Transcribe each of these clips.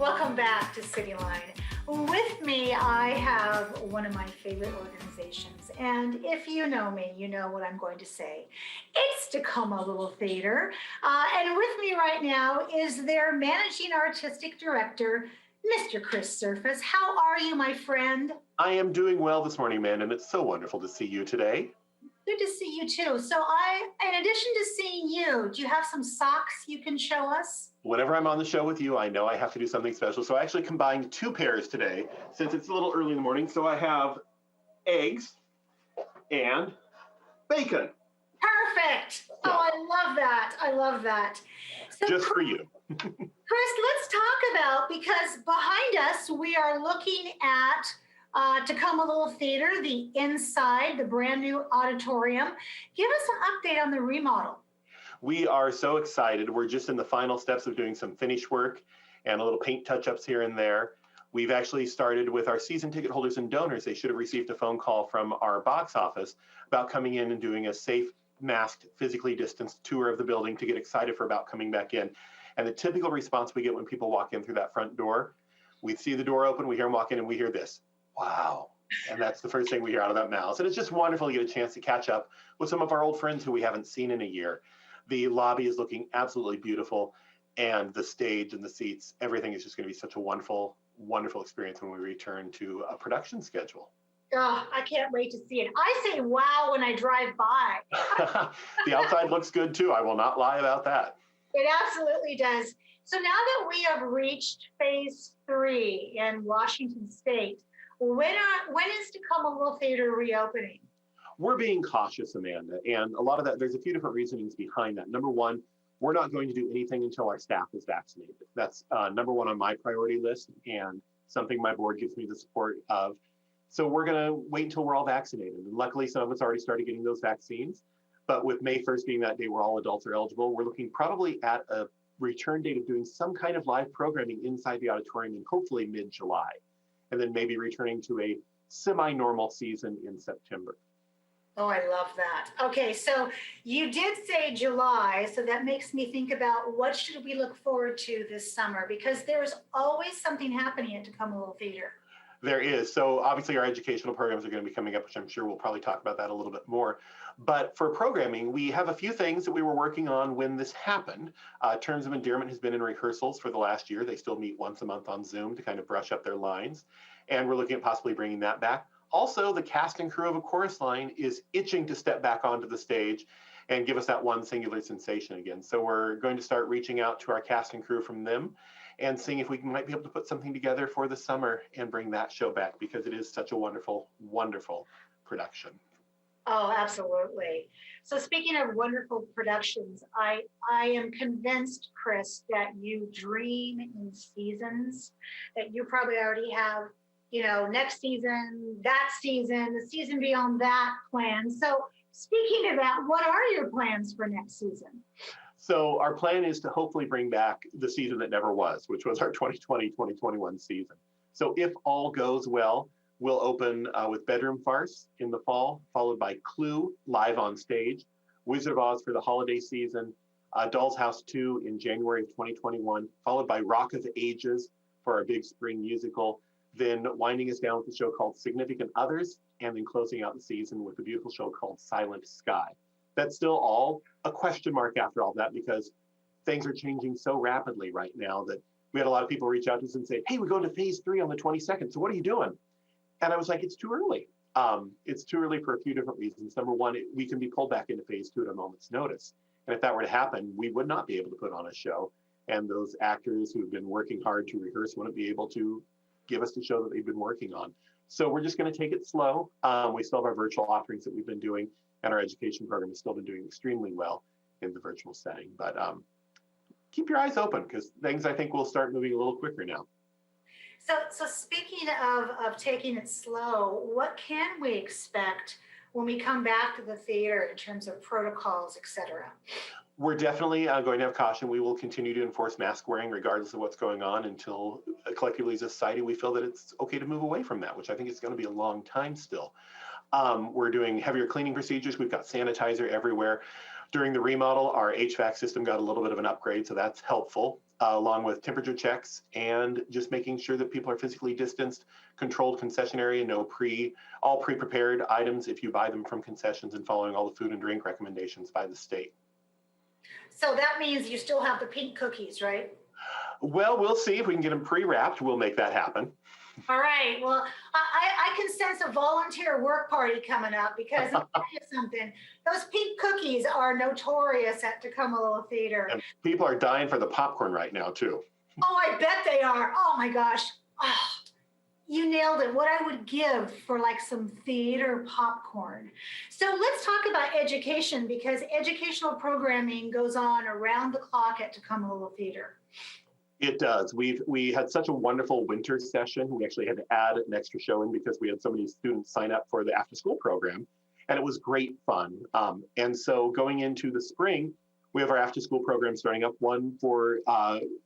Welcome back to Cityline. With me, I have one of my favorite organizations. And if you know me, you know what I'm going to say. It's Tacoma Little Theater. And with me right now is their managing artistic director, Mr. Chris Surface. How are you, my friend? I am doing well this morning, man, and it's so wonderful to see you today. Good to see you too. So in addition to seeing you, do you have some socks you can show us? Whenever I'm on the show with you, I know I have to do something special. So I actually combined two pairs today since it's a little early in the morning. So I have eggs and bacon. Perfect. Yeah. Oh, I love that. I love that. So just for you. Chris, let's talk about, because behind us, we are looking at Tacoma Little Theater, the inside, the brand new auditorium. Give us an update on the remodel. We are so excited. We're just in the final steps of doing some finish work and a little paint touch-ups here and there. We've actually started with our season ticket holders and donors. They should have received a phone call from our box office about coming in and doing a safe, masked, physically distanced tour of the building to get excited for about coming back in. And the typical response we get when people walk in through that front door, we see the door open, we hear them walk in, and we hear this, wow. And that's the first thing we hear out of that mouth. And it's just wonderful to get a chance to catch up with some of our old friends who we haven't seen in a year. The lobby is looking absolutely beautiful, and the stage and the seats, everything is just going to be such a wonderful, wonderful experience when we return to a production schedule. Oh, I can't wait to see it. I say wow when I drive by. The outside looks good too. I will not lie about that. It absolutely does. So now that we have reached phase 3 in Washington State, when is Tacoma Little Theater reopening? We're being cautious, Amanda, and a lot of that, there's a few different reasonings behind that. Number one, we're not going to do anything until our staff is vaccinated. That's number one on my priority list and something my board gives me the support of. So we're going to wait until we're all vaccinated. And luckily, some of us already started getting those vaccines. But with May 1st being that day where all adults are eligible, we're looking probably at a return date of doing some kind of live programming inside the auditorium in hopefully mid-July, and then maybe returning to a semi-normal season in September. Oh, I love that. Okay, so you did say July, so that makes me think about what should we look forward to this summer, because there's always something happening at Tacoma Little Theater. There is. So obviously our educational programs are going to be coming up, which I'm sure we'll probably talk about that a little bit more. But for programming, we have a few things that we were working on when this happened. Terms of Endearment has been in rehearsals for the last year. They still meet once a month on Zoom to kind of brush up their lines. And we're looking at possibly bringing that back. Also, the cast and crew of A Chorus Line is itching to step back onto the stage and give us that one singular sensation again. So we're going to start reaching out to our cast and crew from them and seeing if we might be able to put something together for the summer and bring that show back, because it is such a wonderful, wonderful production. Oh, absolutely. So speaking of wonderful productions, I am convinced, Chris, that you dream in seasons, that you probably already have, next season, that season, the season beyond that plan. So speaking of that, what are your plans for next season? So our plan is to hopefully bring back the season that never was, which was our 2020-2021 season. So if all goes well, we'll open with Bedroom Farce in the fall, followed by Clue live on stage, Wizard of Oz for the holiday season, Doll's House 2 in January of 2021, followed by Rock of Ages for our big spring musical, then winding us down with a show called Significant Others, and then closing out the season with a beautiful show called Silent Sky. That's still all a question mark after all that, because things are changing so rapidly right now that we had a lot of people reach out to us and say, hey, we're going to phase 3 on the 22nd. So what are you doing? And I was like, it's too early. It's too early for a few different reasons. Number one, we can be pulled back into phase 2 at a moment's notice. And if that were to happen, we would not be able to put on a show. And those actors who've been working hard to rehearse wouldn't be able to give us the show that they've been working on. So we're just going to take it slow. We still have our virtual offerings that we've been doing, and our education program has still been doing extremely well in the virtual setting. But keep your eyes open, because things, I think, will start moving a little quicker now. So speaking of taking it slow, what can we expect when we come back to the theater in terms of protocols, et cetera? We're definitely going to have caution. We will continue to enforce mask wearing regardless of what's going on until collectively as a society we feel that it's okay to move away from that, which I think is going to be a long time still. We're doing heavier cleaning procedures. We've got sanitizer everywhere. During the remodel, our HVAC system got a little bit of an upgrade, so that's helpful, along with temperature checks and just making sure that people are physically distanced, controlled concession area, all pre-prepared items if you buy them from concessions, and following all the food and drink recommendations by the state. So that means you still have the pink cookies, right? Well, we'll see if we can get them pre-wrapped. We'll make that happen. All right. Well, I can sense a volunteer work party coming up because I'll tell you something. Those pink cookies are notorious at Tacoma Little Theater. And people are dying for the popcorn right now, too. Oh, I bet they are. Oh my gosh. Oh, you nailed it. What I would give for like some theater popcorn. So let's talk about education, because educational programming goes on around the clock at Tacoma Little Theater. It does. We had such a wonderful winter session. We actually had to add an extra show in because we had so many students sign up for the after school program, and it was great fun. And so going into the spring, we have our after school program starting up, one for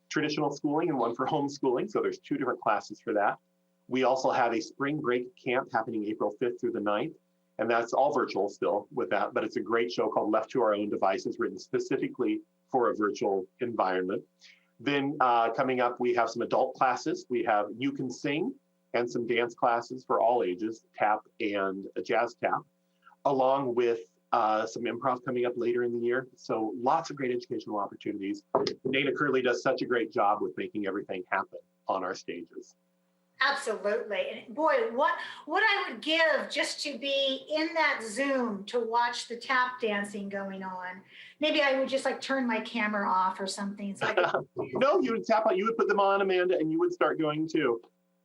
traditional schooling and one for homeschooling. So there's 2 different classes for that. We also have a spring break camp happening April 5th through the 9th. And that's all virtual still with that, but it's a great show called Left to Our Own Devices, written specifically for a virtual environment. Then coming up, we have some adult classes. We have You Can Sing and some dance classes for all ages, tap and jazz tap, along with some improv coming up later in the year. So lots of great educational opportunities. Dana Curley does such a great job with making everything happen on our stages. Absolutely. And boy, what I would give just to be in that Zoom to watch the tap dancing going on. Maybe I would just like turn my camera off or something. So I could... No, you would tap on, you would put them on, Amanda, and you would start going too.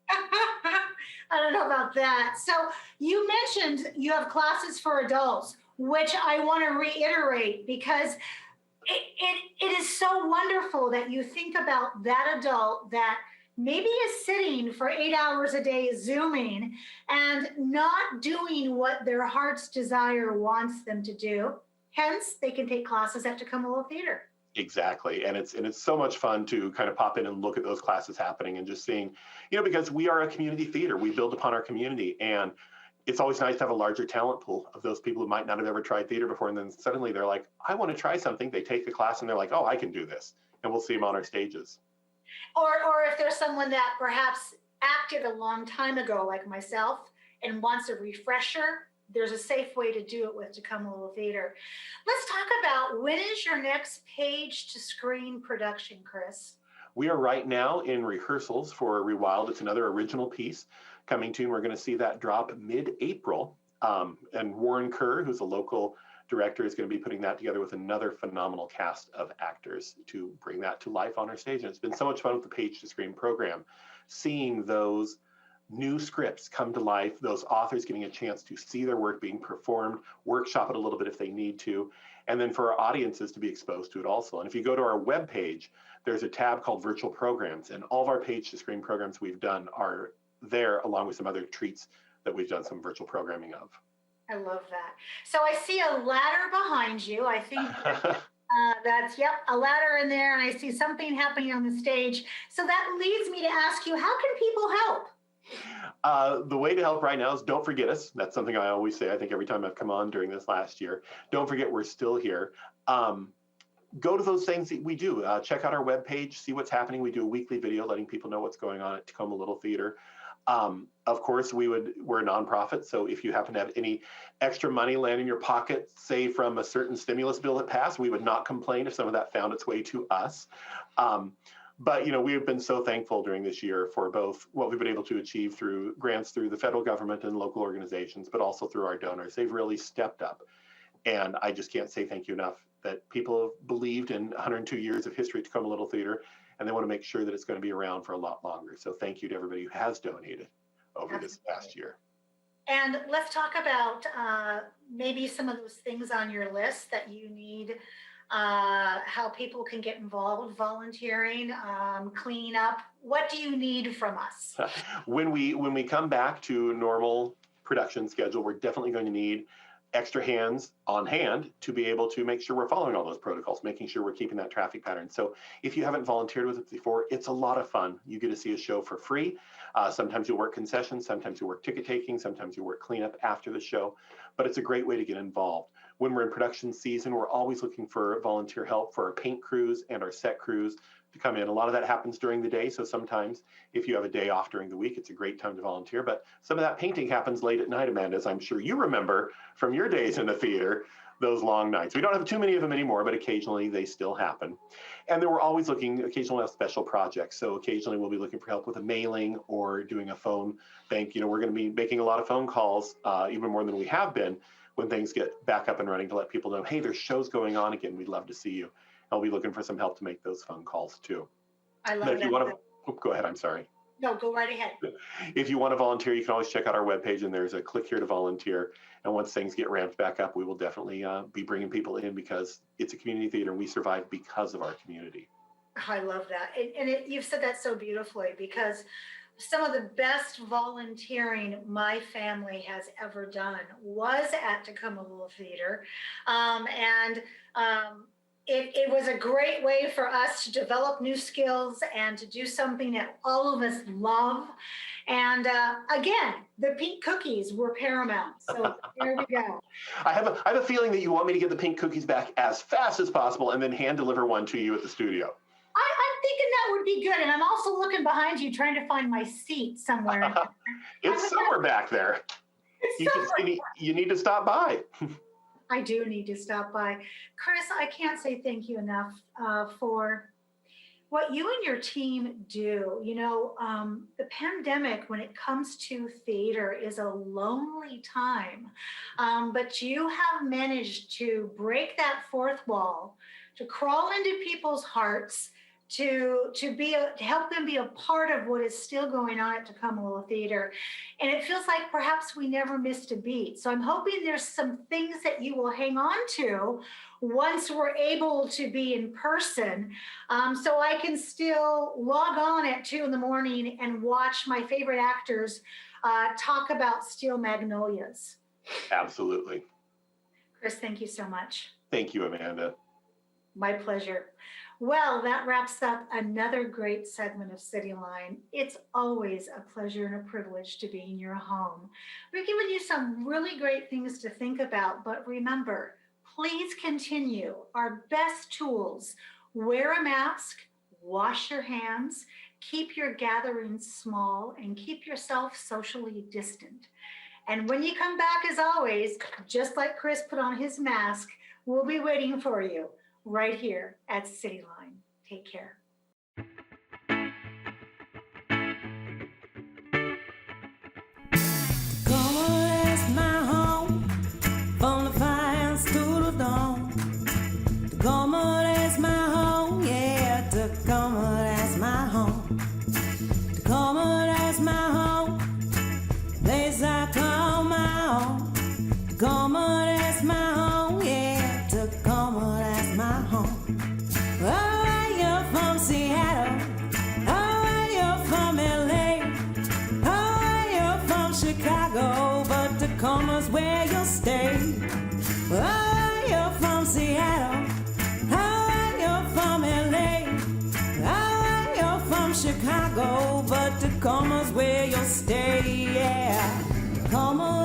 I don't know about that. So you mentioned you have classes for adults, which I want to reiterate because it is so wonderful that you think about that adult that maybe is sitting for 8 hours a day Zooming and not doing what their heart's desire wants them to do. Hence, they can take classes at Tacoma Little Theater. Exactly. And it's so much fun to kind of pop in and look at those classes happening and just seeing, because we are a community theater, we build upon our community. And it's always nice to have a larger talent pool of those people who might not have ever tried theater before. And then suddenly they're like, I want to try something. They take the class and they're like, oh, I can do this. And we'll see them on our stages. Or if there's someone that perhaps acted a long time ago, like myself, and wants a refresher, there's a safe way to do it with Tacoma Little Theater. Let's talk about, when is your next page to screen production, Chris? We are right now in rehearsals for Rewild. It's another original piece coming to, and we're going to see that drop mid-April. And Warren Kerr, who's a local director, is going to be putting that together with another phenomenal cast of actors to bring that to life on our stage. And it's been so much fun with the Page to Screen program, seeing those new scripts come to life, those authors getting a chance to see their work being performed, workshop it a little bit if they need to, and then for our audiences to be exposed to it also. And if you go to our webpage, there's a tab called Virtual Programs, and all of our Page to Screen programs we've done are there, along with some other treats that we've done some virtual programming of. I love that. So I see a ladder behind you. I think that's, a ladder in there, and I see something happening on the stage. So that leads me to ask you, how can people help? The way to help right now is don't forget us. That's something I always say, I think, every time I've come on during this last year. Don't forget we're still here. Go to those things that we do. Check out our webpage, see what's happening. We do a weekly video letting people know what's going on at Tacoma Little Theater. Of course, we're a nonprofit, so if you happen to have any extra money land in your pocket, say from a certain stimulus bill that passed, we would not complain if some of that found its way to us. But we've been so thankful during this year for both what we've been able to achieve through grants through the federal government and local organizations, but also through our donors. They've really stepped up. And I just can't say thank you enough that people have believed in 102 years of history at Tacoma Little Theater, and they want to make sure that it's going to be around for a lot longer. So thank you to everybody who has donated over this past year. And let's talk about maybe some of those things on your list that you need, how people can get involved, volunteering, cleaning up. What do you need from us? When we come back to normal production schedule, we're definitely going to need extra hands on hand to be able to make sure we're following all those protocols, making sure we're keeping that traffic pattern. So if you haven't volunteered with us before, it's a lot of fun. You get to see a show for free. Sometimes you'll work concessions, sometimes you work ticket taking, sometimes you work cleanup after the show, but it's a great way to get involved. when we're in production season, we're always looking for volunteer help for our paint crews and our set crews to come in. A lot of that happens during the day. So sometimes if you have a day off during the week, it's a great time to volunteer. But some of that painting happens late at night, Amanda, as I'm sure you remember from your days in the theater, those long nights. We don't have too many of them anymore, but occasionally they still happen. And then we're always looking, occasionally we'll have special projects. So occasionally we'll be looking for help with a mailing or doing a phone bank. You know, we're going to be making a lot of phone calls, even more than we have been, when things get back up and running, to let people know, hey, there's shows going on again. We'd love to see you. I'll be looking for some help to make those phone calls too. I love But if that. you want to, go ahead, I'm sorry. No, go right ahead. If you want to volunteer, you can always check out our webpage, and there's a click here to volunteer. And once things get ramped back up, we will definitely be bringing people in, because it's a community theater and we survive because of our community. I love that. You've said that so beautifully, because some of the best volunteering my family has ever done was at Tacoma Little Theater. It was a great way for us to develop new skills and to do something that all of us love. And again, the pink cookies were paramount. So there we go. I have a feeling that you want me to get the pink cookies back as fast as possible and then hand deliver one to you at the studio. I'm thinking that would be good. And I'm also looking behind you, trying to find my seat somewhere. It's somewhere back there. You need to stop by. I do need to stop by. Chris, I can't say thank you enough for what you and your team do. You know, the pandemic, when it comes to theater, is a lonely time. But you have managed to break that fourth wall, to crawl into people's hearts, to help them be a part of what is still going on at Tacoma Little Theater. And it feels like perhaps we never missed a beat. So I'm hoping there's some things that you will hang on to once we're able to be in person, so I can still log on at 2 a.m. and watch my favorite actors talk about Steel Magnolias. Absolutely. Chris, thank you so much. Thank you, Amanda. My pleasure. Well, that wraps up another great segment of Cityline. It's always a pleasure and a privilege to be in your home. We're giving you some really great things to think about, but remember, please continue our best tools. Wear a mask, wash your hands, keep your gatherings small, and keep yourself socially distant. And when you come back, as always, just like Chris put on his mask, we'll be waiting for you right here at Cityline. Take care. Tacoma is my home, from the fires to the dawn. Tacoma is my home, yeah, Tacoma, that's my home. Tacoma, that's my home, place I call my own. Tacoma, that's my home, yeah, Tacoma, that's my home. Oh, you're from Seattle, oh, you're from LA, oh, you're from Chicago, but Tacoma's where you'll stay. Oh, you're from Seattle, oh, you're from LA, oh, you're from Chicago, but Tacoma's where you'll stay, yeah. Tacoma